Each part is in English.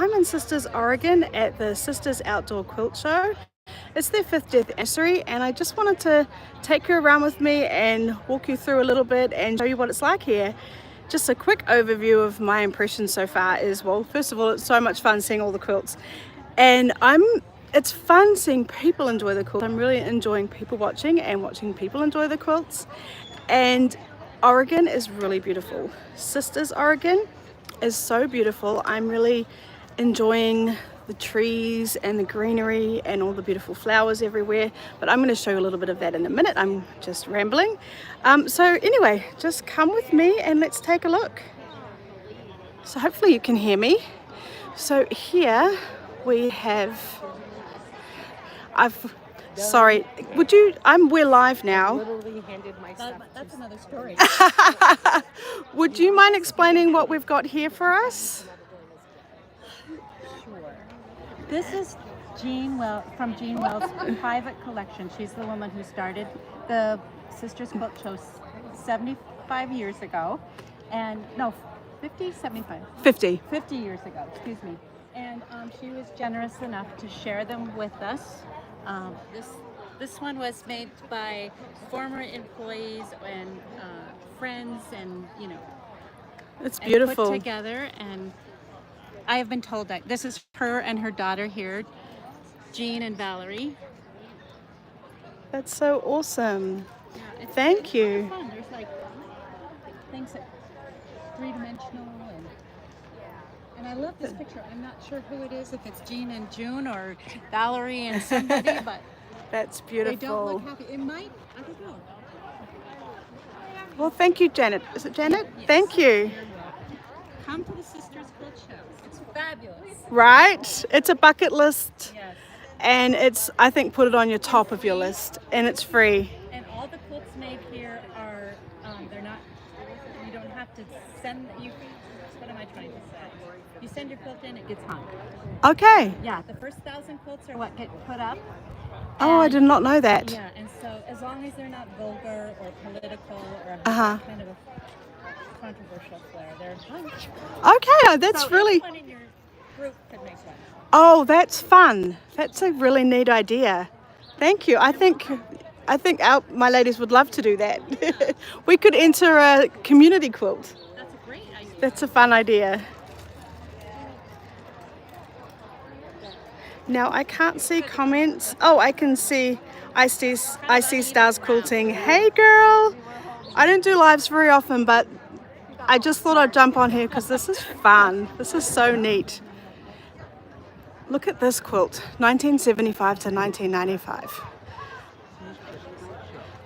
I'm in Sisters, Oregon at the Sisters Outdoor Quilt Show. It's their 50th anniversary, and I just wanted to take you around with me and walk you through a little bit and show you what it's like here. Just a quick overview of my impressions so far is, well, first of all, it's so much fun seeing all the quilts, and it's fun seeing people enjoy the quilts. I'm really enjoying people watching and watching people enjoy the quilts. And Oregon is really beautiful. Sisters, Oregon is so beautiful. I'm really enjoying the trees and the greenery and all the beautiful flowers everywhere, but I'm going to show you a little bit of that in a minute. I'm just rambling. So anyway, just come with me and let's take a look. So hopefully you can hear me. So here we have, we're live now. That's another story. Would you mind explaining what we've got here for us? Sure. This is from Jean Wells' private collection. She's the woman who started the Sisters Quilt Show 75 years ago. And no, 50, 75? 50. 50 years ago, excuse me. And she was generous enough to share them with us. This one was made by former employees and friends, and it's beautiful. And put together. And I have been told that this is her and her daughter here, Jean and Valerie. That's so awesome. Yeah, Thank you. Fun. There's like things that three-dimensional, and I love this picture. I'm not sure who it is, if it's Jean and June or Valerie and somebody, but that's beautiful. They don't look happy. It might, I don't know. Well, thank you, Janet. Is it Janet? Yes. Thank you. Come to the Sisters Quilt Show. It's fabulous. Right? It's a bucket list. Yes. And I think, put it on your top of your list. And it's free. And all the quilts made here are, they're not, you don't have to send, what am I trying to say? You send your quilt in, it gets hung. Okay. Yeah, the first 1,000 quilts are what get put up. Oh, I did not know that. Yeah, and so as long as they're not vulgar or political or kind of a controversial flair, they're hung. Okay, that's so really... anyone in your group could make one. Oh, that's fun. That's a really neat idea. Thank you. I think my ladies would love to do that. We could enter a community quilt. That's a great idea. That's a fun idea. Now I can't see comments. Oh, I can see. I see Stars Quilting. Hey girl. I don't do lives very often, but I just thought I'd jump on here because this is fun. This is so neat. Look at this quilt, 1975 to 1995.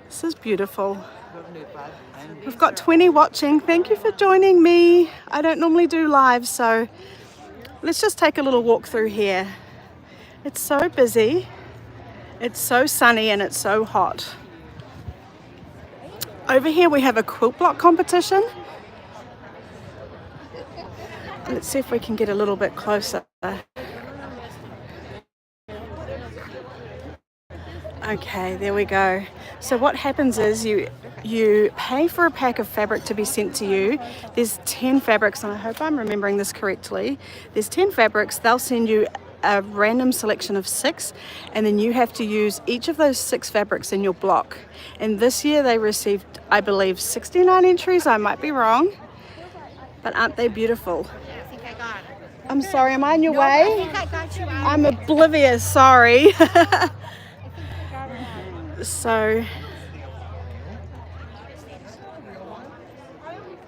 This is beautiful. We've got 20 watching. Thank you for joining me. I don't normally do live, so let's just take a little walk through here. It's so busy, it's so sunny, and it's so hot. Over here we have a quilt block competition. Let's see if we can get a little bit closer. Okay, there we go. So what happens is you pay for a pack of fabric to be sent to you. There's 10 fabrics, and I hope I'm remembering this correctly. There's 10 fabrics. They'll send you a random selection of 6, and then you have to use each of those 6 fabrics in your block. And this year they received, I believe, 69 entries. I might be wrong, but aren't they beautiful? I think I got it. I'm sorry, am I in your way? I think I got you out. I'm oblivious, sorry. So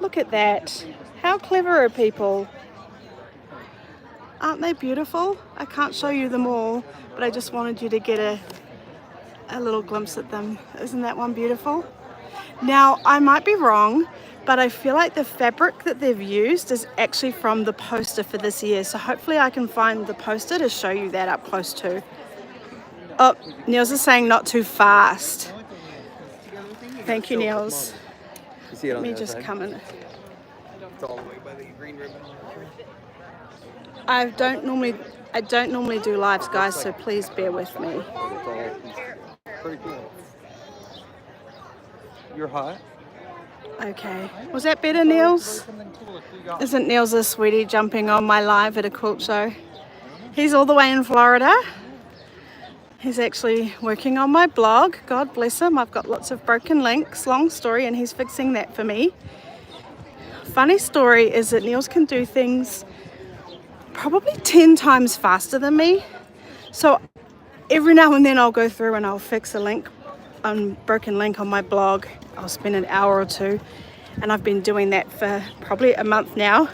look at that. How clever are people? Aren't they beautiful? I can't show you them all, but I just wanted you to get a little glimpse at them. Isn't that one beautiful? Now, I might be wrong, but I feel like the fabric that they've used is actually from the poster for this year. So hopefully I can find the poster to show you that up close too. Oh, Niels is saying not too fast. Thank you, Niels. Let me just come in. It's all the way by the green ribbon. I don't normally do lives, guys, so please bear with me. Pretty cool. You're hot? Okay, was that better, Niels? Isn't Niels a sweetie jumping on my live at a quilt show? He's all the way in Florida. He's actually working on my blog. God bless him. I've got lots of broken links, long story, and he's fixing that for me. Funny story is that Niels can do things probably 10 times faster than me. So every now and then I'll go through and I'll fix a link, broken link on my blog. I'll spend an hour or two, and I've been doing that for probably a month now.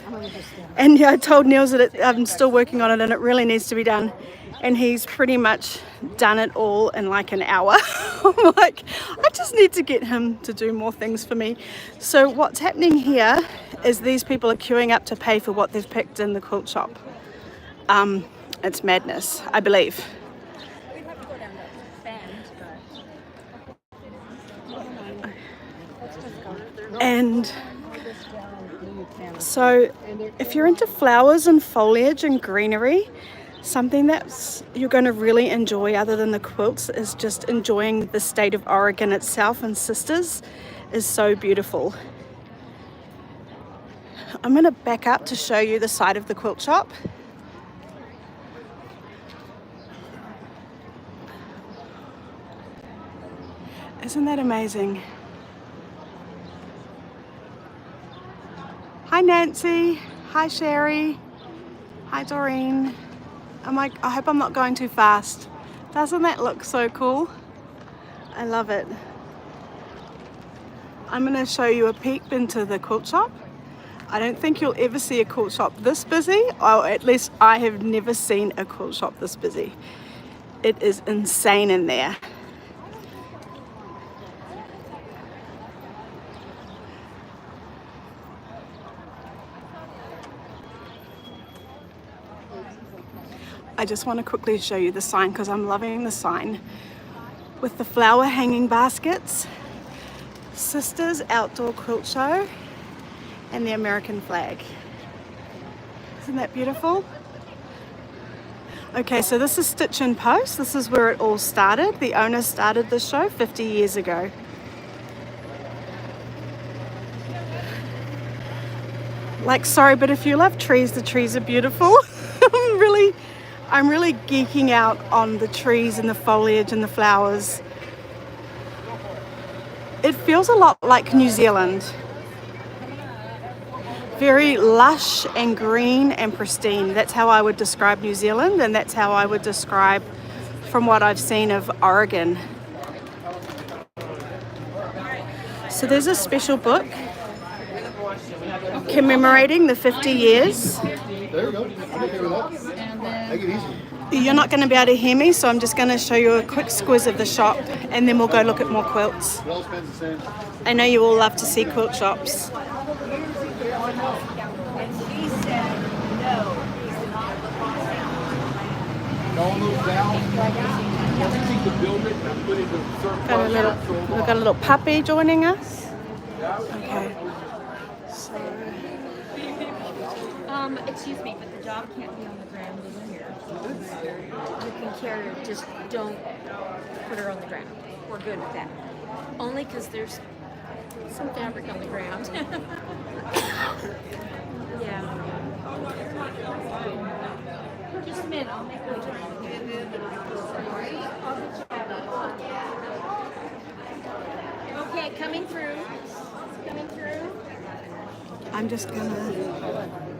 And I told Niels that I'm still working on it and it really needs to be done. And he's pretty much done it all in like an hour. I'm like, I just need to get him to do more things for me. So what's happening here is these people are queuing up to pay for what they've picked in the quilt shop. It's madness, I believe. And so if you're into flowers and foliage and greenery, something that you're going to really enjoy other than the quilts is just enjoying the state of Oregon itself, and Sisters is so beautiful. I'm going to back up to show you the side of the quilt shop. Isn't that amazing? Hi Nancy, hi Sherry, hi Doreen. I hope I'm not going too fast. Doesn't that look so cool? I love it. I'm going to show you a peek into the quilt shop. I don't think you'll ever see a quilt shop this busy, or at least I have never seen a quilt shop this busy. It is insane in there. I just want to quickly show you the sign because I'm loving the sign with the flower hanging baskets, Sisters Outdoor Quilt Show, and the American flag. Isn't that beautiful? Okay, so this is Stitch and Post. This is where it all started. The owner started the show 50 years ago. Like, sorry, but if you love trees, the trees are beautiful. I'm really geeking out on the trees and the foliage and the flowers. It feels a lot like New Zealand. Very lush and green and pristine. That's how I would describe New Zealand, and that's how I would describe, from what I've seen, of Oregon. So there's a special book commemorating the 50 years. There you go. I'm okay with that. Make it easy. You're not going to be able to hear me, so I'm just going to show you a quick squiz of the shop, and then we'll go look at more quilts. It all spends the same. I know you all love to see quilt shops. And she said, no, he's not. All those down. Everything to build it and put it to surplus. We've got a little puppy joining us. Okay. Excuse me, but the dog can't be on the ground in here. You can carry her, just don't put her on the ground. We're good with that. Only because there's some fabric on the ground. Yeah. Just a minute, I'll make my Okay, coming through. Coming through.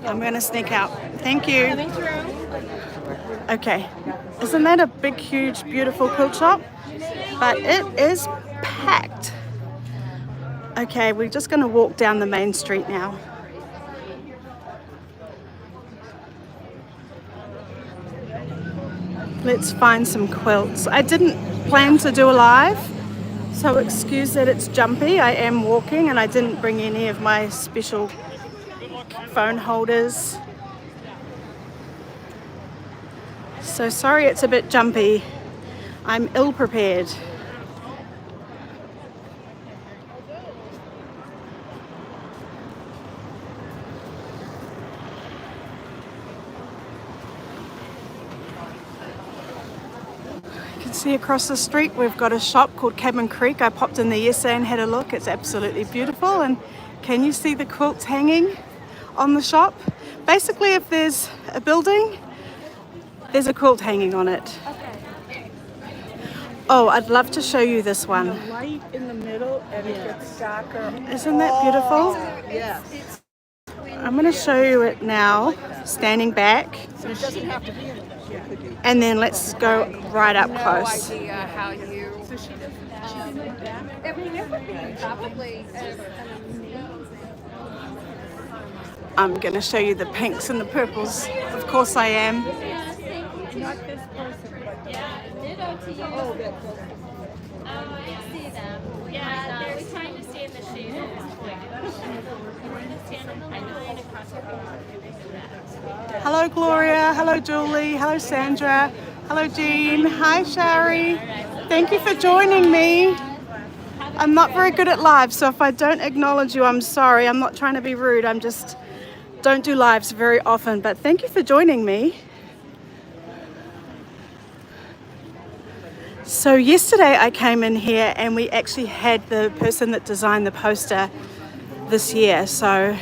I'm gonna sneak out. Thank you. Coming through. Okay. Isn't that a big, huge, beautiful quilt shop? But it is packed. Okay, we're just gonna walk down the main street now. Let's find some quilts. I didn't plan to do a live, so excuse that it's jumpy. I am walking and I didn't bring any of my special phone holders. So sorry it's a bit jumpy. I'm ill prepared. See, across the street we've got a shop called Cabin Creek. I popped in there yesterday and had a look. It's absolutely beautiful. And can you see the quilts hanging on the shop? Basically, if there's a building, there's a quilt hanging on it. Oh, I'd love to show you this one. The light in the middle and it gets darker. Isn't that beautiful? Yes. I'm going to show you it now, standing back. So it doesn't have to be in it. And then let's go right up close. idea how you. I mean, it would be probably. I'm going to show you the pinks and the purples. Of course I am. Not this person, but Ditto to you. I see them. Yeah, we're trying to stay in the shade at this point. We're going to stand in the line across the road. Hello Gloria, hello Julie, hello Sandra, hello Jean, hi Shari. Thank you for joining me. I'm not very good at live, so if I don't acknowledge you, I'm sorry. I'm not trying to be rude. I'm just don't do lives very often, but thank you for joining me. So yesterday I came in here and we actually had the person that designed the poster this year. So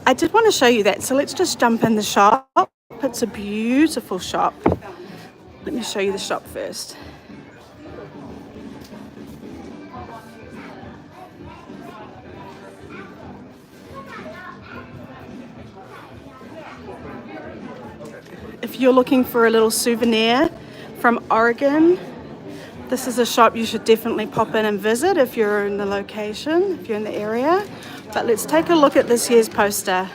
I did want to show you that. So let's just jump in the shop. It's a beautiful shop. Let me show you the shop first. If you're looking for a little souvenir from Oregon, this is a shop you should definitely pop in and visit if you're in the location, if you're in the area. But let's take a look at this year's poster.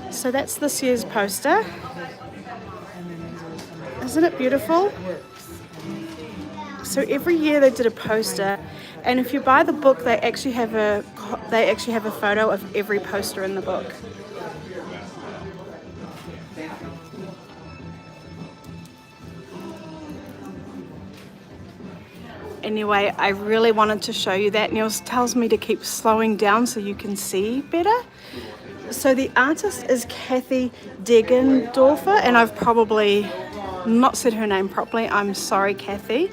So that's this year's poster. Isn't it beautiful? So every year they did a poster, and if you buy the book, they actually have a photo of every poster in the book. Anyway, I really wanted to show you that. Niels tells me to keep slowing down so you can see better. So the artist is Kathy Deggendorfer, and I've probably not said her name properly. I'm sorry, Kathy,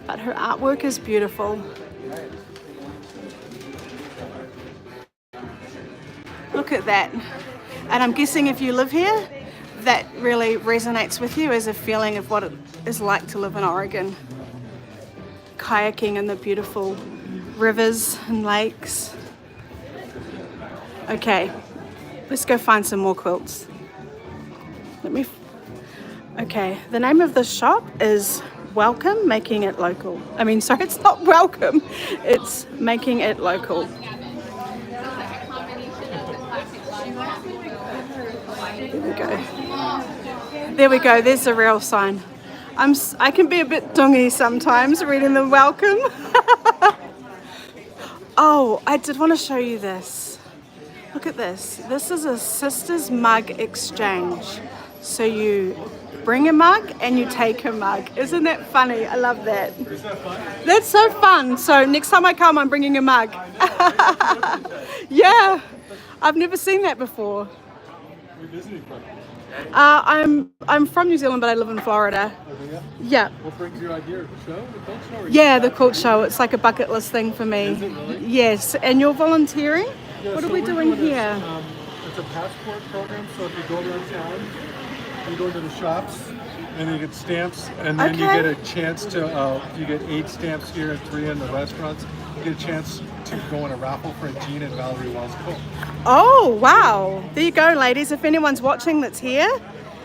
but her artwork is beautiful. Look at that. And I'm guessing if you live here, that really resonates with you as a feeling of what it is like to live in Oregon. Kayaking in the beautiful rivers and lakes. Okay, let's go find some more quilts. Okay, the name of the shop is Welcome, Making It Local. It's not Welcome, it's Making It Local. There we go, there's the real sign. I can be a bit dungy sometimes reading the welcome. Oh, I did want to show you this. Look at this. This is a sisters mug exchange. So you bring a mug and you take a mug. Isn't that funny? I love that. Is that fun? That's so fun. So next time I come, I'm bringing a mug. Yeah, I've never seen that before. Where are you visiting from? I'm from New Zealand, but I live in Florida. Yeah. What brings your idea of the show? The quilt show? Yeah, the quilt show. It's like a bucket list thing for me. Is it really? Yes. And you're volunteering? Yeah, what so are we we're doing here? It's a passport program, so if you go around town, you go to the shops, and you get stamps, and then you get a chance to, you get 8 stamps here and 3 in the restaurants, you get a chance to go on a raffle for a Jean and Valerie Wells quilt. Oh, wow. There you go, ladies. If anyone's watching that's here,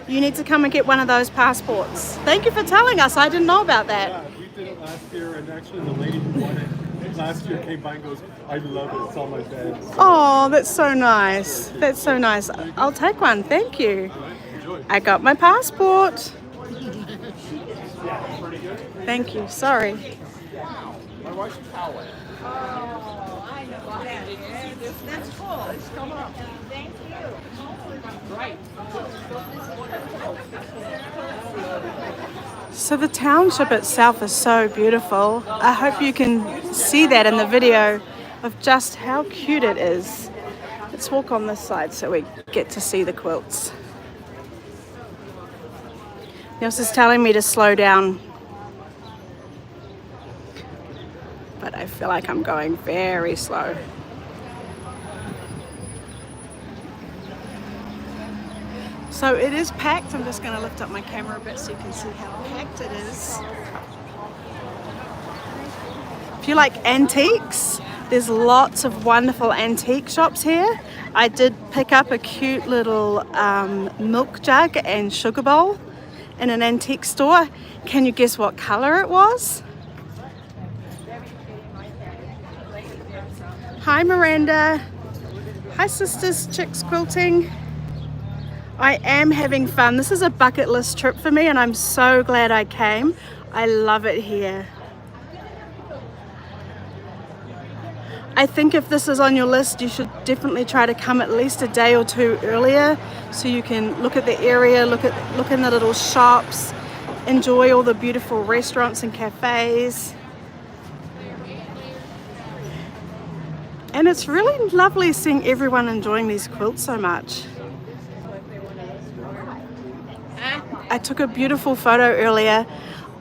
you need to come and get one of those passports. Thank you for telling us. I didn't know about that. Yeah, we did it last year, and actually the lady who won it last year came by and goes, I love it. It's on my bed. So, Oh, that's so nice. That's so nice. I'll take one. Thank you. enjoy. I got my passport. Thank you. Sorry. My wife's Howard. that's cool. It's coming up. Thank you. So the township itself is so beautiful. I hope you can see that in the video of just how cute it is. Let's walk on this side so we get to see the quilts. Niels is telling me to slow down. feel like I'm going very slow. So it is packed. I'm just going to lift up my camera a bit so you can see how packed it is. If you like antiques, there's lots of wonderful antique shops here. I did pick up a cute little milk jug and sugar bowl in an antique store. Can you guess what color it was? Hi Miranda. Hi Sisters Chicks Quilting. I am having fun. This is a bucket list trip for me and I'm so glad I came. I love it here. I think if this is on your list, you should definitely try to come at least a day or two earlier so you can look at the area, look in the little shops, enjoy all the beautiful restaurants and cafes. And it's really lovely seeing everyone enjoying these quilts so much. I took a beautiful photo earlier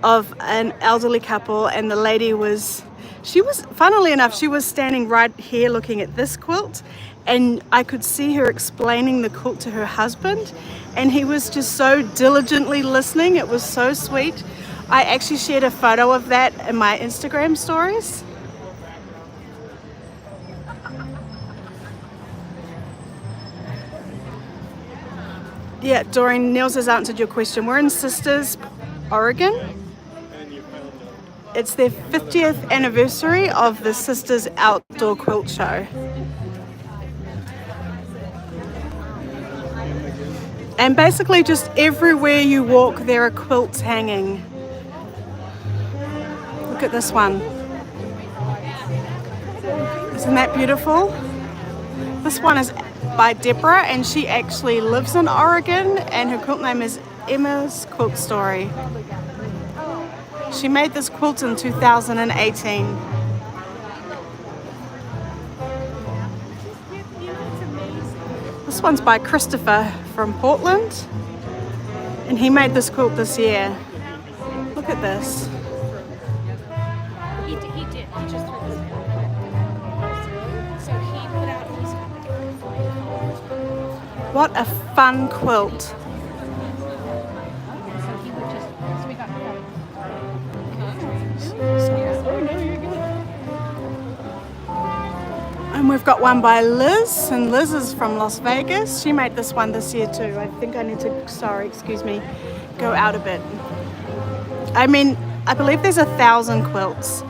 of an elderly couple and the lady was, funnily enough, she was standing right here looking at this quilt and I could see her explaining the quilt to her husband and he was just so diligently listening. It was so sweet. I actually shared a photo of that in my Instagram stories. Yeah, Doreen, Niels has answered your question. We're in Sisters, Oregon. It's their 50th anniversary of the Sisters Outdoor Quilt Show. And basically just everywhere you walk there are quilts hanging. Look at this one. Isn't that beautiful? This one is by Deborah and she actually lives in Oregon and her quilt name is Emma's Quilt Story. She made this quilt in 2018. This one's by Christopher from Portland and he made this quilt this year. Look at this. He did. He just threw this out. So he put out his What a fun quilt. So he would just, so we got And we've got one by Liz, and Liz is from Las Vegas. She made this one this year too. I think I need to, go out a bit. I mean, I believe there's 1,000 quilts.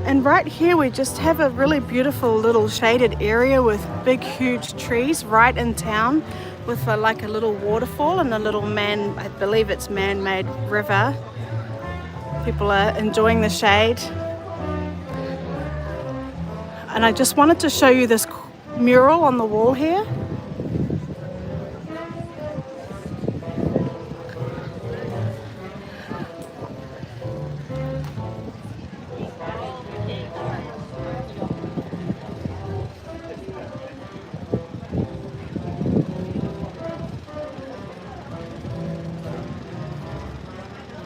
And right here we just have a really beautiful little shaded area with big huge trees right in town with like a little waterfall and a little I believe it's man-made river. People are enjoying the shade. And I just wanted to show you this mural on the wall here.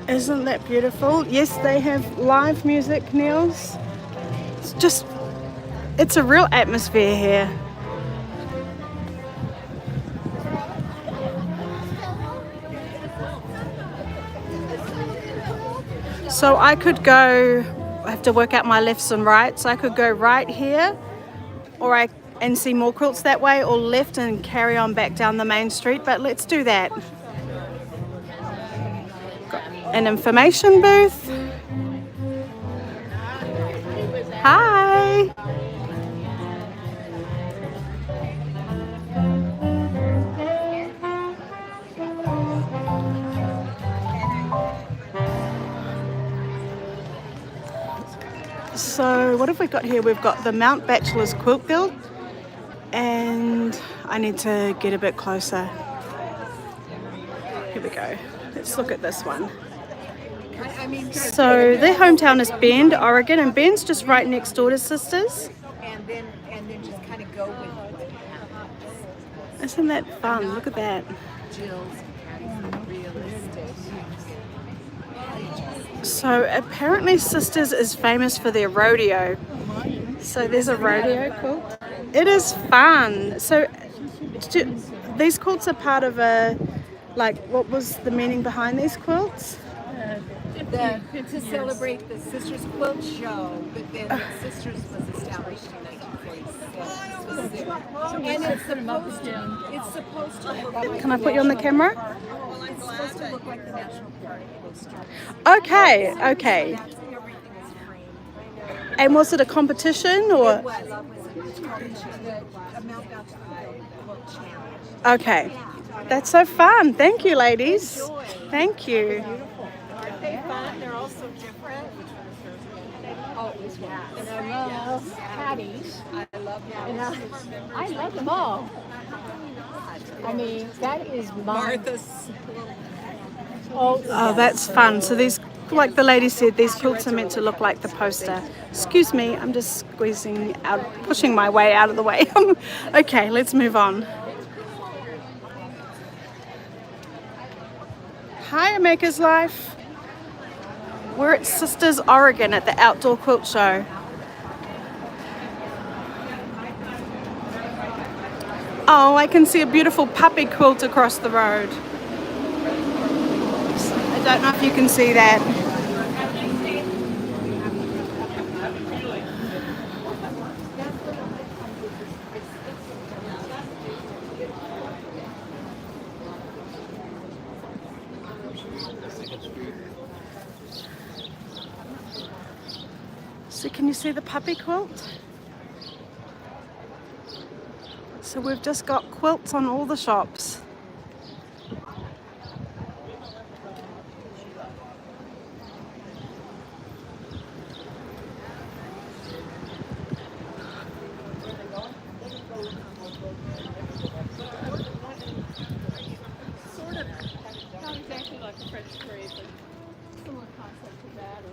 Isn't that beautiful? Yes, they have live music, Niels. It's a real atmosphere here. So I could go, I have to work out my lefts and rights. I could go right here and see more quilts that way, or left and carry on back down the main street, but let's do that. An information booth. Hi. So what have we got here? We've got the Mount Bachelor's Quilt Guild, and I need to get a bit closer. Here we go. Let's look at this one. So their hometown is Bend, Oregon, and Bend's just right next door to Sisters. And then just kind of go with what happens. Isn't that fun? Look at that. Jill's real estate. So apparently Sisters is famous for their rodeo. So there's a rodeo quilt. It is fun. So these quilts are part of a, like, what was the meaning behind these quilts? To celebrate the Sisters Quilt Show, but then the Sisters was established in 1946. And it's supposed to look like Can I put you on the camera? it's supposed to look like the National Park poster. Okay, okay. That's everything is framed. And was it a competition or? It was called the Mount Baptist Quilt Challenge. Okay, that's so fun. Thank you, ladies. Thank you. Aren't they fun? They're all so different. Oh, yeah. And I love Patty's. I love Patty's. I love them all. I mean, that is Martha's. Oh, Oh, that's fun. So these, like the lady said, these quilts are meant to look like the poster. Excuse me, I'm just squeezing out, pushing my way out of the way. Okay, let's move on. Hi, Maker's Life. We're at Sisters, Oregon at the Outdoor Quilt Show. Oh, I can see a beautiful puppy quilt across the road. I don't know if you can see that. So can you see the puppy quilt? So we've just got quilts on all the shops. Sort of. Not exactly like a French parade, but similar concept to that.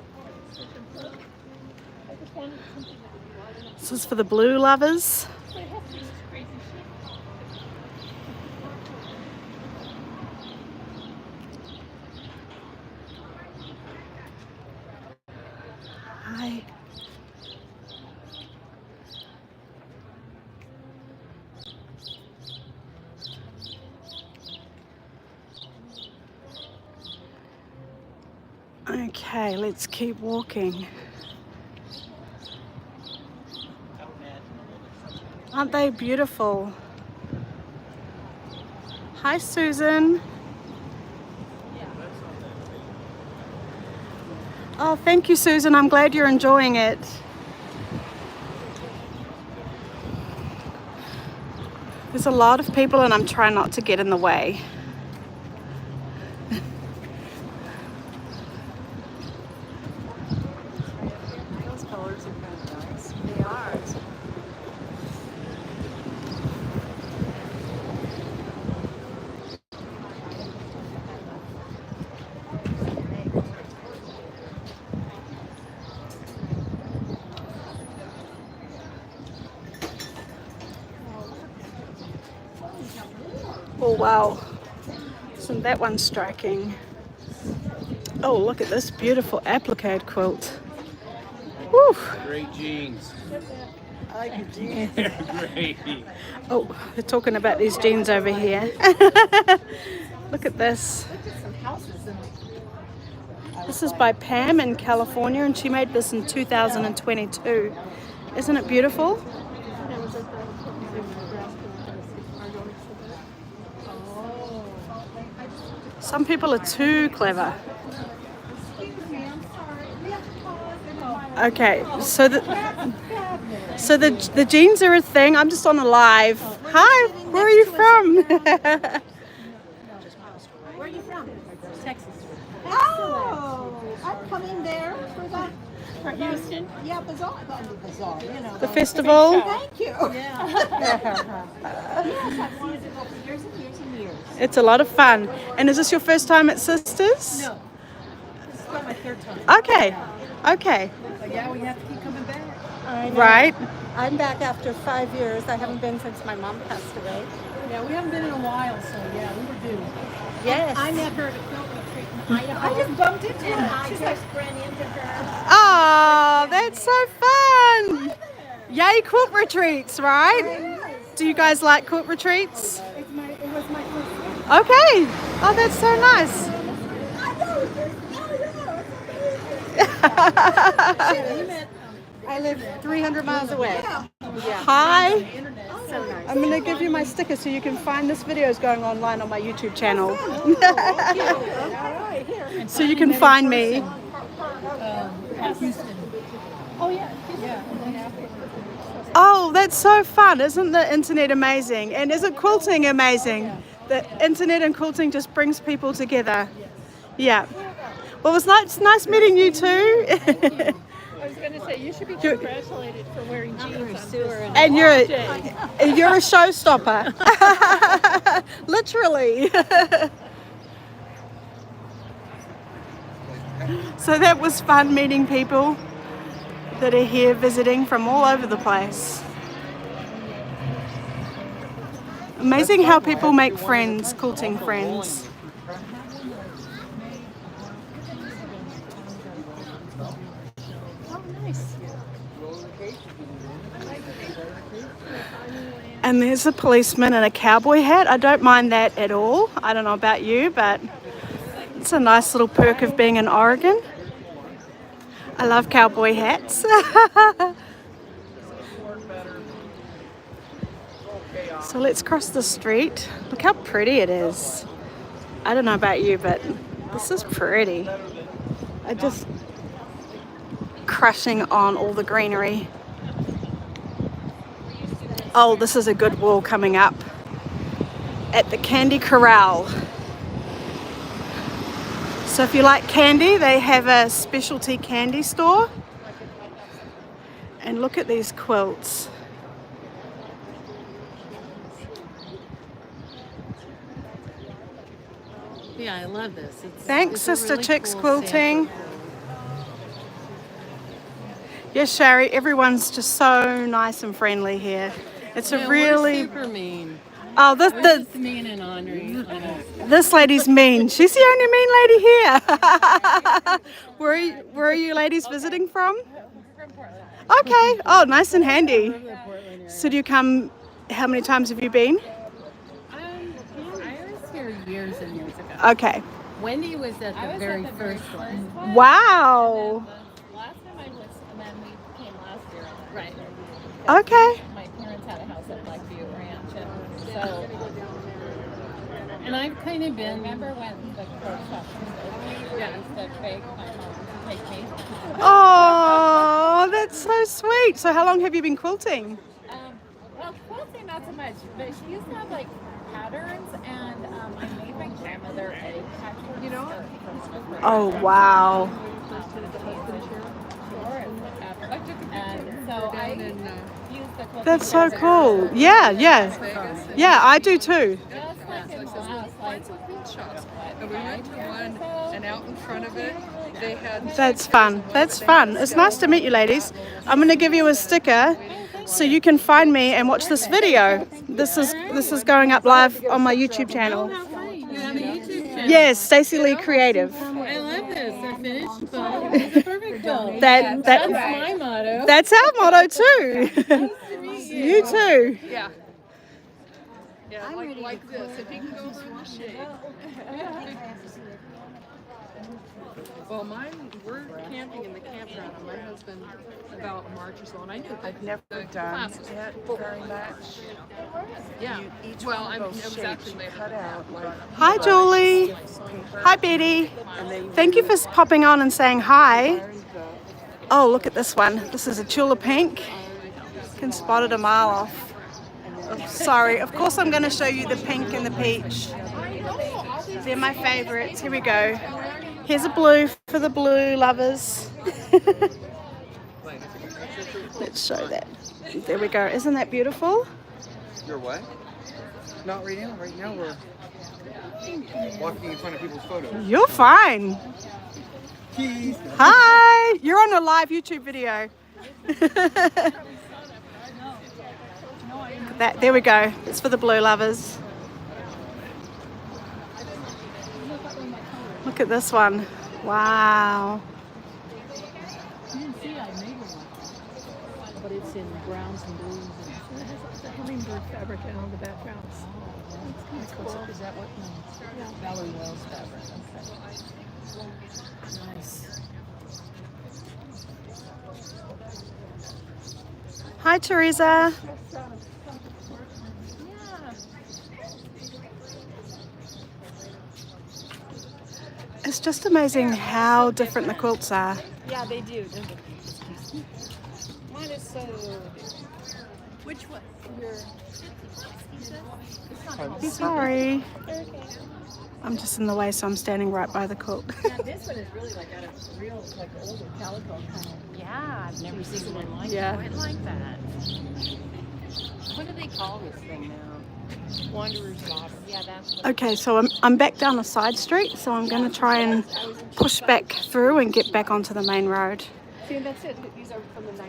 I just wanted something that would be wide enough. This is for the blue lovers. But it has to be this crazy shape. Hi. Okay, let's keep walking. Aren't they beautiful? Hi, Susan. Oh, thank you, Susan. I'm glad you're enjoying it. There's a lot of people and I'm trying not to get in the way. Those colors are kind of nice. They are. Oh, wow. Isn't that one striking? Oh, look at this beautiful applique quilt. Woo! Great jeans. I like your jeans. They're great. Oh, they're talking about these jeans over here. Look at this. Some houses in This is by Pam in California, and she made this in 2022. Isn't it beautiful? Some people are too clever. Okay, so the jeans are a thing. I'm just on a live. Hi, where are you from? Where are you from? Texas. Oh, I'm coming there for that. For Houston. Yeah, bazaar. The bazaar, you know. The festival. Thank you. Yeah. Yes, I've wanted to go for years and years and years. It's a lot of fun. And is this your first time at Sisters? No, this is about my third time. Okay, okay, But yeah, we have to keep coming back. I know. right. I'm back after 5 years. I haven't been since my mom passed away. Yeah, we haven't been in a while, so yeah, we were due. Yes. I met her at a quilt retreat in I just bumped into her. She just ran into her. Oh, that's so fun. Yay, quilt retreats, right? Do you guys like quilt retreats? It was my first one. Okay. Oh, that's so nice. I live 300 miles away. Hi. I'm going to give you my sticker so you can find this video is going online on my YouTube channel. So you can find me. Oh, that's so fun. Isn't the internet amazing? And isn't quilting amazing? The internet and quilting just brings people together. Yeah. Well, it was nice meeting you too. I was going to say, you should be congratulated for wearing jeans on tour. And you're a showstopper. Literally. So that was fun meeting people that are here visiting from all over the place. Amazing how people make friends, quilting friends. And there's a policeman in a cowboy hat. I don't mind that at all. I don't know about you, but it's a nice little perk of being in Oregon. I love cowboy hats. So let's cross the street. Look how pretty it is. I don't know about you, but this is pretty. I just crushing on all the greenery. Oh, this is a good wall coming up at the Candy Corral. So if you like candy, they have a specialty candy store. And look at these quilts. Yeah, I love this. Thanks, it's a Sister really Chicks cool Quilting. Yes, Shari, everyone's just so nice and friendly here. It's sample. a really... Super mean. Oh, We're just mean and ornery. this lady's mean. She's the only mean lady here. Where are you ladies visiting from? Okay. Oh, nice and handy. So do you come, how many times have you been? I was here years and years ago. Okay. Wendy was at the very first one. Wow. Last time I was, and then we came last year. Right. Okay. My parents had a house at Blackview Ranch, and so And I've kind of been. remember when the quilt shop was open? I used to beg my mom to take me. Oh, that's so sweet. So how long have you been quilting? Well, quilting not so much, but she used to have like patterns, and I made my grandmother a patchwork skirt from her. Oh, wow. And so I used the quilting That's so as a- cool. Yeah, yeah. Yeah, I do too. Just like in the last, like, And we went to one, and out in front of it, they had. That's fun. That's fun. It's nice to meet you, ladies. I'm going to give you a sticker so you can find me and watch this video. This is going up live on my YouTube channel. You have a YouTube channel. Yes, Stacey Lee Creative. I love this. A finished quilt. It's a perfect quilt. That's my motto. That's our motto too. You too. Yeah. Yeah, like this. If you can go through the shade. Well, we're camping in the campground, and my husband about March or so, and I knew I've never done that very much. Yeah. Well, I was actually cut out like. Hi, Julie. Hi, Betty. Thank you for popping on and saying hi. Oh, look at this one. This is a Chula Pink. You can spot it a mile off. Oh, sorry, of course I'm going to show you the pink and the peach. They're my favorites. Here we go. Here's a blue for the blue lovers. Let's show that. There we go. Isn't that beautiful? You're what? Not right now. Right now we're walking in front of people's photos. You're fine. Hi. You're on a live YouTube video. Look at that. There we go. It's for the blue lovers. Look at this one. Wow. You can see I made one, but it's in browns and blues. And it has the hummingbird fabric in all the backgrounds. That's kind of cool. Is that what? No. Valerie Wells fabric. Okay. Nice. Hi, Teresa. It's just amazing how different the quilts are. Yeah, they do. Mine is so. Which one? Sorry. I'm just in the way, so I'm standing right by the quilt. Yeah, this one is really like out of real, like older calico kind of. Yeah, I've never seen one like Yeah. quite like that. What do they call this thing now? Wanderer's Daughter. Yeah, that's what. Okay, so I'm back down a side street, so I'm going to try and push back through and get back onto the main road. See, that's it. These are from the 90s,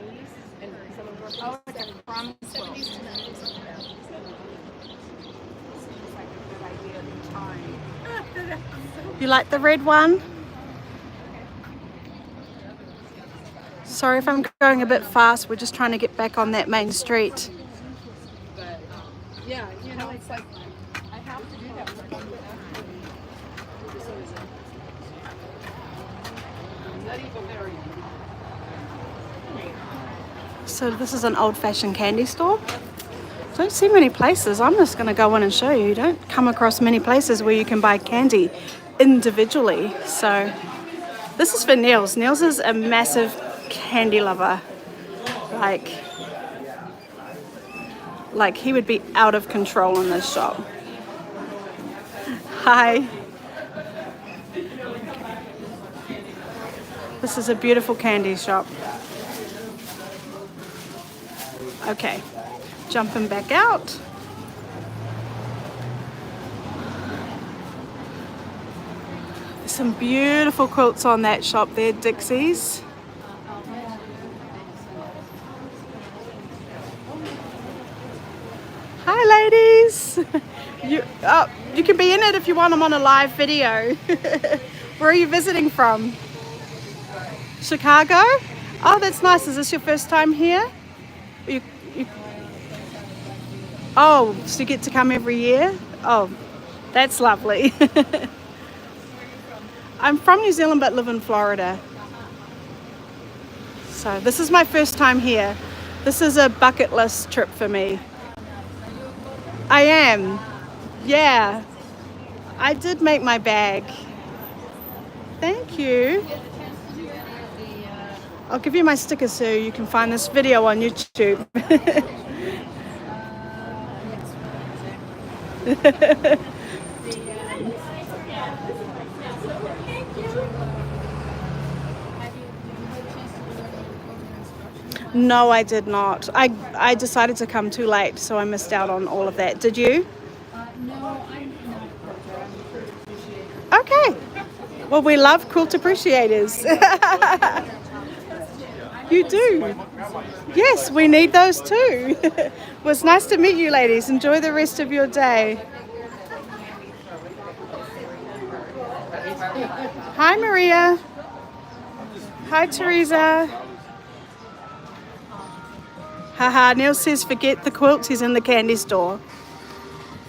and some of them are from the promise 70s to 90s. You like the red one? Sorry if I'm going a bit fast, we're just trying to get back on that main street. But yeah, you know, it's like I have to do that when I'm So this is an old-fashioned candy store. Don't see many places. I'm just going to go in and show you. You don't come across many places where you can buy candy individually. So this is for Niels. Niels is a massive candy lover. Like he would be out of control in this shop. Hi. This is a beautiful candy shop. Okay, jumping back out. There's some beautiful quilts on that shop there, Dixie's. Hi ladies. You can be in it if you want. I'm on a live video. Where are you visiting from? Chicago? Oh, that's nice. Is this your first time here? Oh, so you get to come every year? Oh, that's lovely. I'm from New Zealand but live in Florida. So this is my first time here. This is a bucket list trip for me. I am. Yeah. I did make my bag. Thank you. I'll give you my sticker so you can find this video on YouTube. No, I did not. I decided to come too late, so I missed out on all of that. Did you? No, I'm not a quilter. Okay. Well, we love quilt appreciators. You do? Yes, we need those too. Well, it's nice to meet you ladies. Enjoy the rest of your day. Hi, Maria. Hi, Teresa. Haha, Neil says forget the quilts, he's in the candy store.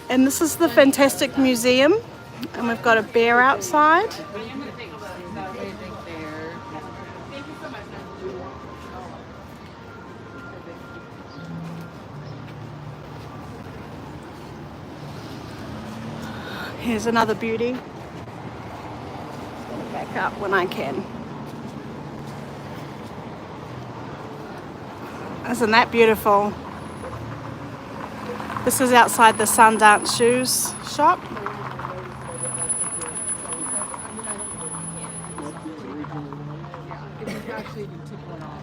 And this is the Fantastic Museum. And we've got a bear outside. Here's another beauty. Just gonna back up when I can. Isn't that beautiful? This is outside the Sundance Shoes shop.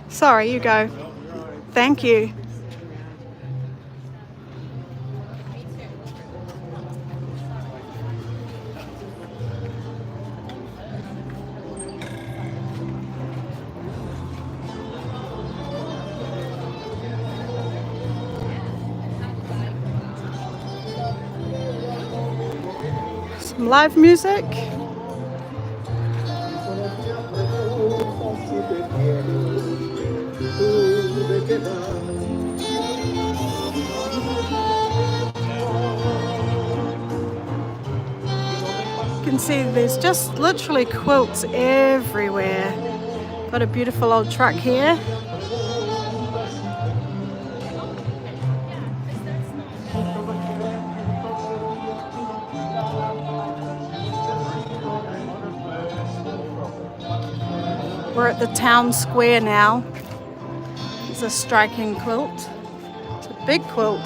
Sorry, you go. Thank you. Some live music. You can see there's just literally quilts everywhere. Got a beautiful old truck here. We're at the town square now. It's a striking quilt. It's a big quilt.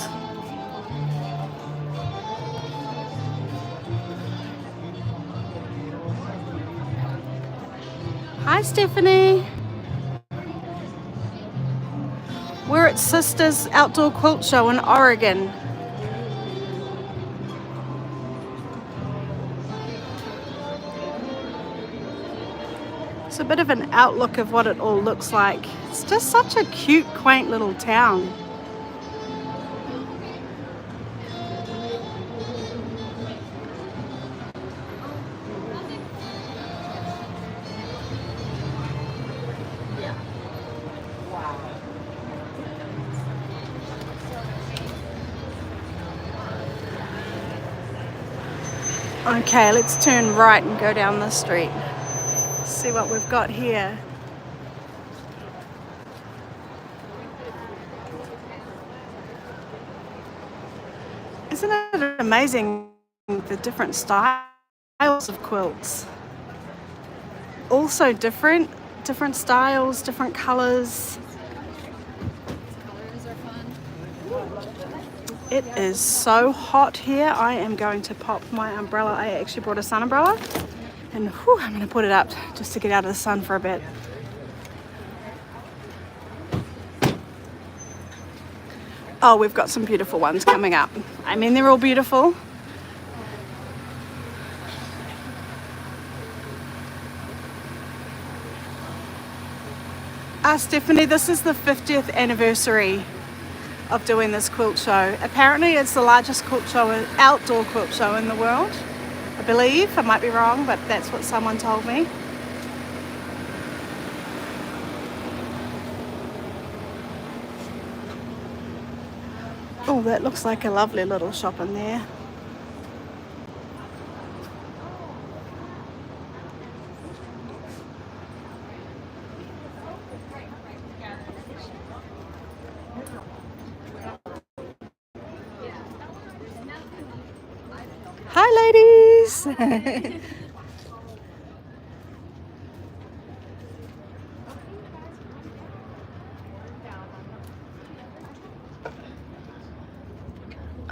Hi, Stephanie. We're at Sisters Outdoor Quilt Show in Oregon. It's a bit of an outlook of what it all looks like. It's just such a cute, quaint little town. Okay, let's turn right and go down the street. See what we've got here. Isn't it amazing the different styles of quilts? Also different styles, different colors. It is so hot here. I am going to pop my umbrella. I actually brought a sun umbrella. And whew, I'm going to put it up just to get out of the sun for a bit. Oh, we've got some beautiful ones coming up. I mean, they're all beautiful. Stephanie, this is the 50th anniversary of doing this quilt show. Apparently it's the largest quilt show, outdoor quilt show in the world. I believe, I might be wrong, but that's what someone told me. Oh, that looks like a lovely little shop in there. Hi, ladies.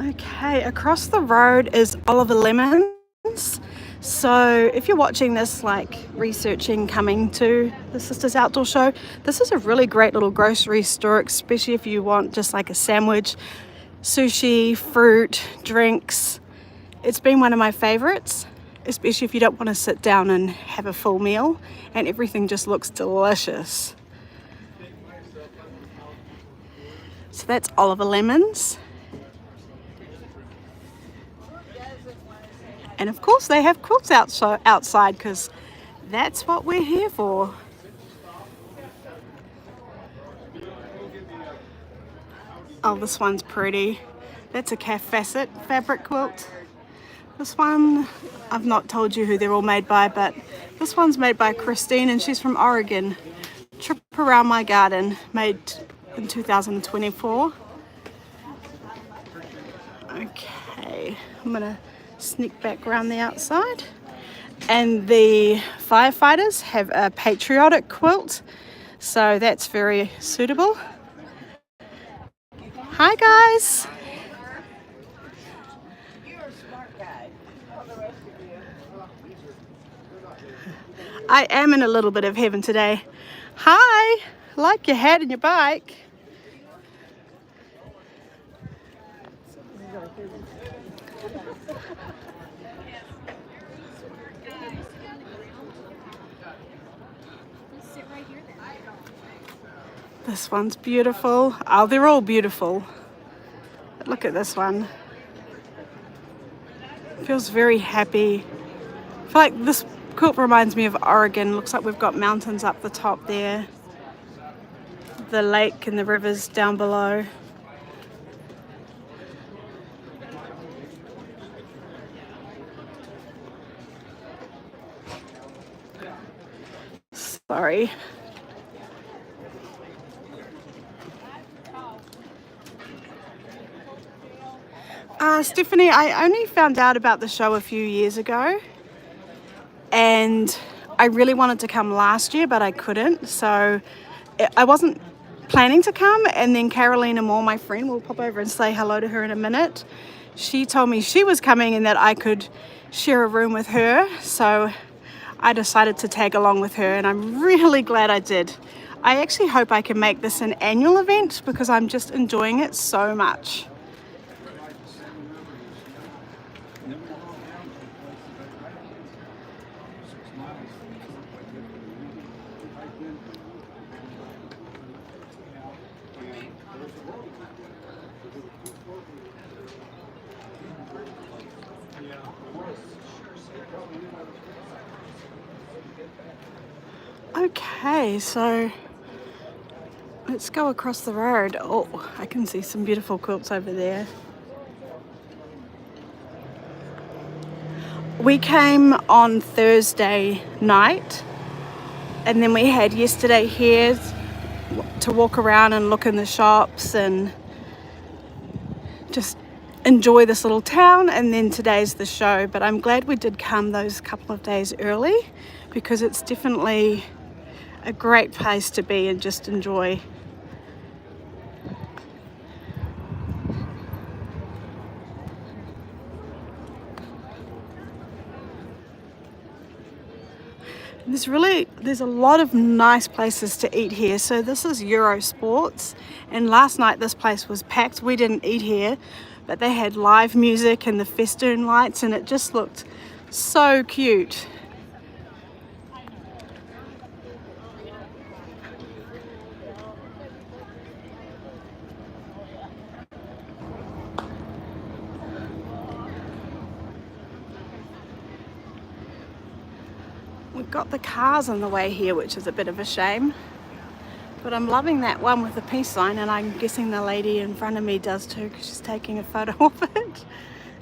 Okay, across the road is Oliver Lemons. So if you're watching this, like researching coming to the Sisters Outdoor Show, this is a really great little grocery store, especially if you want just like a sandwich, sushi, fruit, drinks. It's been one of my favorites, especially if you don't want to sit down and have a full meal, and everything just looks delicious. So that's Oliver Lemons. And of course they have quilts outside because that's what we're here for. Oh, this one's pretty. That's a calf facet fabric quilt. This one, I've not told you who they're all made by, but this one's made by Christine and she's from Oregon. Trip Around My Garden, made in 2024. Okay, I'm gonna sneak back around the outside. And the firefighters have a Patriotic quilt, so that's very suitable. Hi guys. I am in a little bit of heaven today. Hi, I like your hat and your bike. This one's beautiful. Oh, they're all beautiful. But look at this one. Feels very happy. I feel like this quilt reminds me of Oregon. Looks like we've got mountains up the top there. the lake and the rivers down below. Sorry. Stephanie, I only found out about the show a few years ago, and I really wanted to come last year, but I couldn't, so I wasn't planning to come. And then Carolina Moore, my friend, will pop over and say hello to her in a minute. She told me she was coming and that I could share a room with her, so I decided to tag along with her, and I'm really glad I did. I actually hope I can make this an annual event because I'm just enjoying it so much. Okay, so let's go across the road. Oh, I can see some beautiful quilts over there. We came on Thursday night, and then we had yesterday here to walk around and look in the shops and just enjoy this little town, and then today's the show. But I'm glad we did come those couple of days early because it's definitely a great place to be and just enjoy. There's a lot of nice places to eat here. So this is Euro Sports, and last night this place was packed. We didn't eat here, but they had live music and the festoon lights, and it just looked so cute. We've got the cars on the way here, which is a bit of a shame, but I'm loving that one with the peace sign, and I'm guessing the lady in front of me does too because she's taking a photo of it.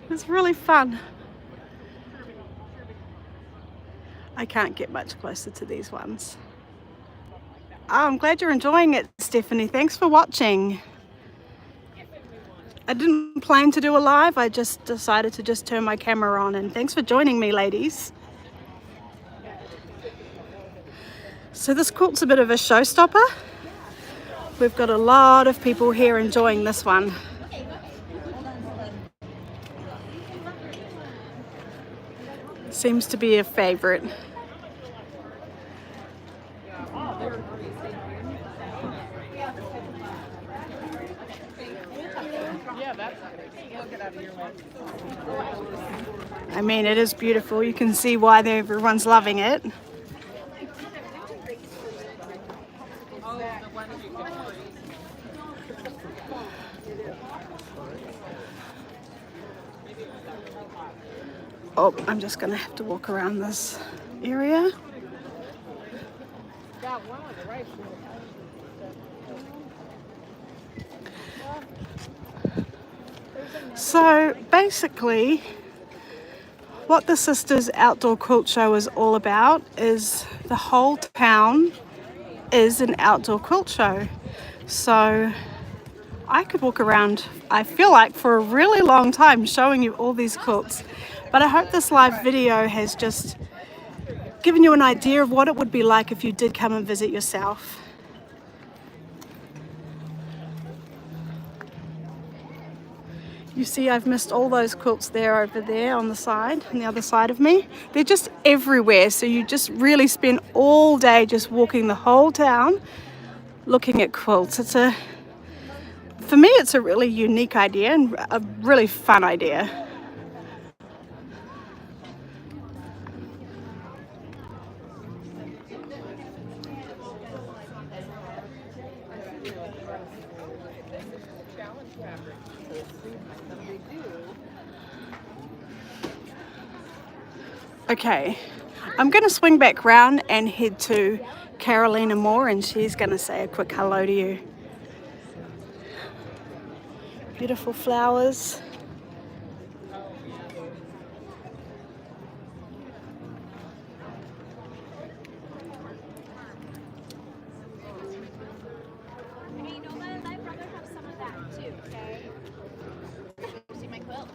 It's really fun. I can't get much closer to these ones. Oh, I'm glad you're enjoying it, Stephanie. Thanks for watching. I didn't plan to do a live, I just decided to just turn my camera on, and thanks for joining me, ladies. So this quilt's a bit of a showstopper. We've got a lot of people here enjoying this one. Seems to be a favorite. I mean, it is beautiful. You can see why everyone's loving it. Oh, I'm just gonna have to walk around this area. So basically, what the Sisters Outdoor Quilt Show is all about is the whole town is an outdoor quilt show. So I could walk around, I feel like, for a really long time showing you all these quilts. But I hope this live video has just given you an idea of what it would be like if you did come and visit yourself. You see, I've missed all those quilts there over there on the side, on the other side of me. They're just everywhere, so you just really spend all day just walking the whole town looking at quilts. For me, it's a really unique idea and a really fun idea. Okay, I'm going to swing back round and head to Carolina Moore, and she's going to say a quick hello to you. Beautiful flowers. Hey, Noma and my brother have some of that too, okay? See my quilt?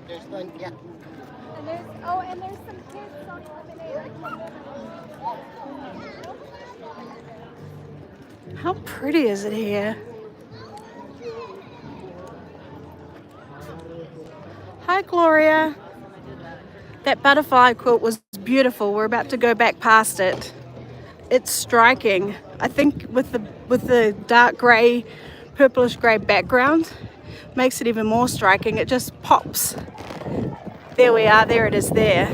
There's one, yeah. And there's some kids on lemonade. How pretty is it here? Hi, Gloria. That butterfly quilt was beautiful. We're about to go back past it. It's striking. I think with the dark grey, purplish grey background, makes it even more striking. It just pops. There we are. There it is there.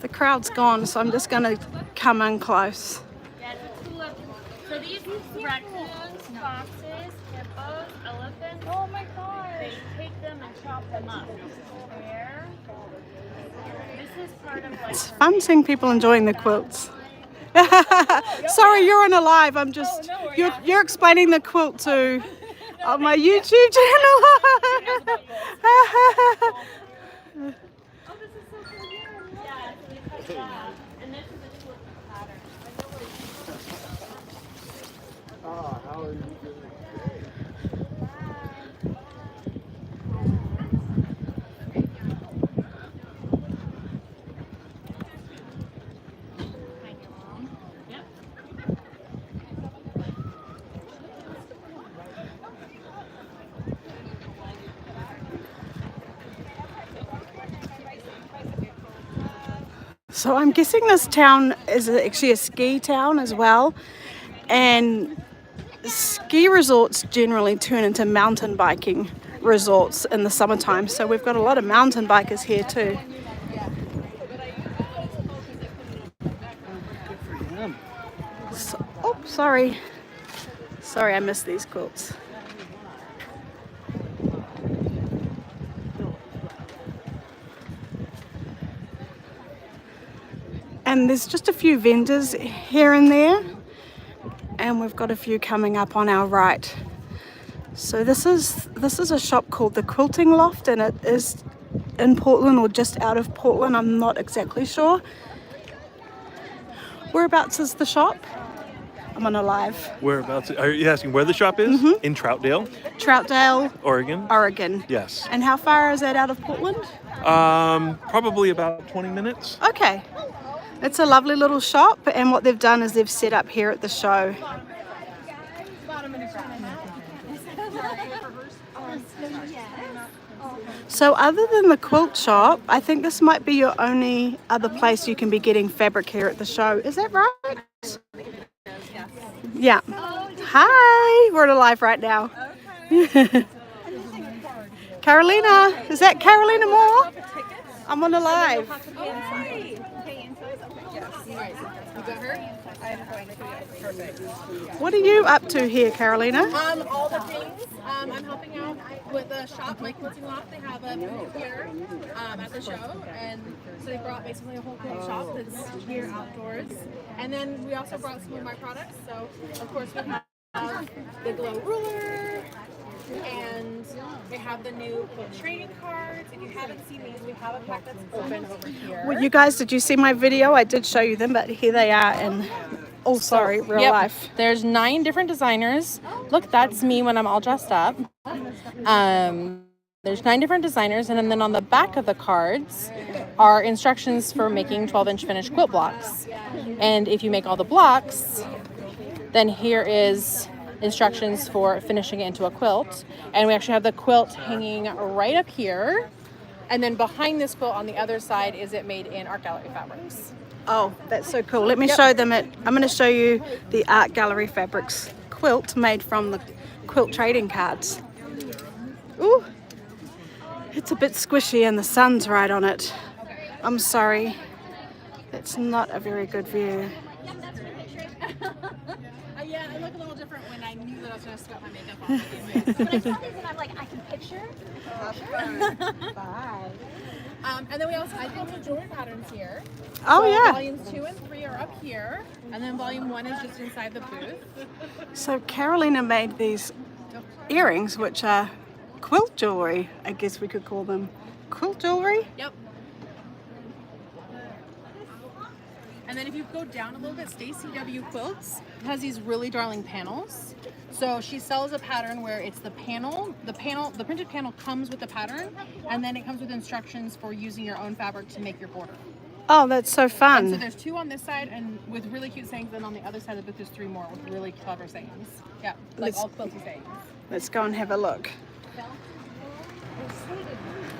The crowd's gone, so I'm just going to come in close. Yeah, it's a tulip. So these raccoons, foxes, hippos, elephants. Oh my god! They take them and chop them up. Where? This is part of like. It's fun seeing people enjoying the quilts. Sorry, you're on a live. I'm just you're explaining the quilt to on my YouTube channel. And this is a tulip pattern. How are you doing? So I'm guessing this town is actually a ski town as well, and ski resorts generally turn into mountain biking resorts in the summertime. So we've got a lot of mountain bikers here too. So, oh, sorry, I missed these quilts. And there's just a few vendors here and there, and we've got a few coming up on our right. So this is a shop called the Quilting Loft, and it is in Portland or just out of Portland. I'm not exactly sure. Whereabouts is the shop? I'm on a live. Whereabouts? Are you asking where the shop is? Mm-hmm. In Troutdale, Troutdale, Oregon. Oregon. Yes. And how far is that out of Portland? Probably about 20 minutes. Okay. It's a lovely little shop, and what they've done is they've set up here at the show. So other than the quilt shop, I think this might be your only other place you can be getting fabric here at the show. Is that right? Yeah. Hi, we're on a live right now. Carolina, is that Carolina Moore? I'm on a live. What are you up to here, Carolina? All the things. I'm helping out with the shop, my Quilting Loft. They have a booth here at the show, and so they brought basically a whole quilt shop that's here outdoors. And then we also brought some of my products. So of course we have the glow ruler, and we have the new quilt trading cards. If you haven't seen these, we have a pack that's open over here. Well, you guys, did you see my video? I did show you them, but here they are in, oh sorry, real life. There's 9 different designers. Look, that's me when I'm all dressed up. There's 9 different designers, and then on the back of the cards are instructions for making 12-inch finished quilt blocks. And if you make all the blocks, then here is instructions for finishing it into a quilt. And we actually have the quilt hanging right up here. And then behind this quilt on the other side is it made in art gallery fabrics. Oh, that's so cool. Let me show them it. I'm going to show you the Art Gallery Fabrics quilt made from the quilt trading cards. Ooh, it's a bit squishy and the sun's right on it. I'm sorry. That's not a very good view. Yeah, I look a little different when I knew that I was going to start my makeup on. When I saw these and I'm like, I can picture. Bye. And then we also have some jewelry patterns here. Oh, So yeah. Volumes 2 and 3 are up here, and then volume 1 is just inside the booth. So Carolina made these earrings, which are quilt jewelry, I guess we could call them. Quilt jewelry? Yep. And then if you go down a little bit, Stacy W Quilts has these really darling panels. So she sells a pattern where it's the printed panel comes with the pattern, and then it comes with instructions for using your own fabric to make your border. Oh, that's so And so fun. there's 2 on this side, and with really cute sayings, and on the other side of the book there's 3 more with really clever sayings. Yeah, like all quilty sayings. Let's go and have a look.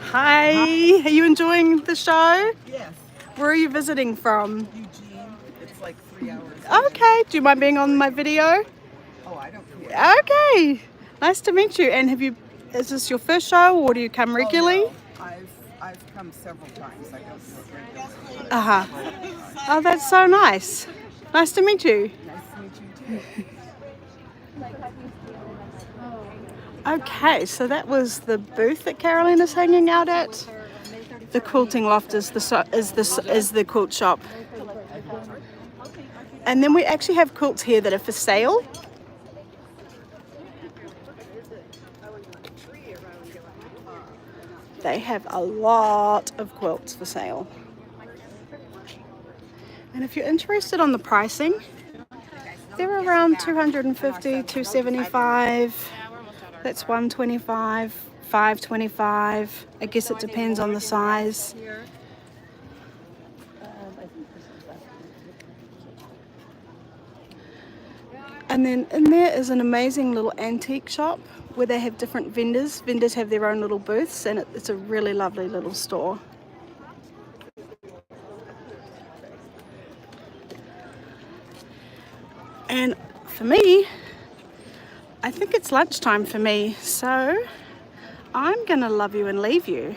Hi, are you enjoying the show? Yes. Where are you visiting from? Eugene. It's like 3 hours. Okay, do you mind being on my video? Oh, I don't care. Okay, nice to meet you. And is this your first show, or do you come regularly? Oh, no. I've come several times. I don't do it regularly. Uh-huh. Oh, that's so nice. Nice to meet you. Nice to meet you too. Okay, so that was the booth that Carolina's hanging out at. The quilting loft is the quilt shop. And then we actually have quilts here that are for sale. They have a lot of quilts for sale. And if you're interested on the pricing, they're around $250, $275. That's $125, $525. I guess it depends on the size. And then in there is an amazing little antique shop where they have different vendors. Vendors have their own little booths, and it's a really lovely little store. And for me, I think it's lunchtime for me, so I'm gonna love you and leave you.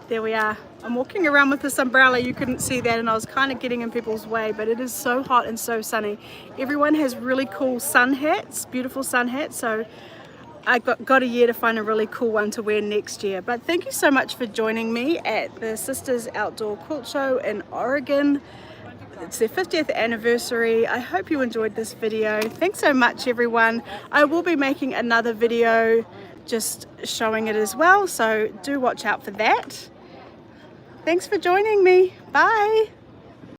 There we are. I'm walking around with this umbrella. You couldn't see that, and I was kind of getting in people's way, but it is so hot and so sunny. Everyone has really cool sun hats, beautiful sun hats, so I got a year to find a really cool one to wear next year. But thank you so much for joining me at the Sisters Outdoor Quilt Show in Oregon. It's their 50th anniversary. I hope you enjoyed this video. Thanks so much, everyone. I will be making another video just showing it as well, so do watch out for that. Thanks for joining me. Bye.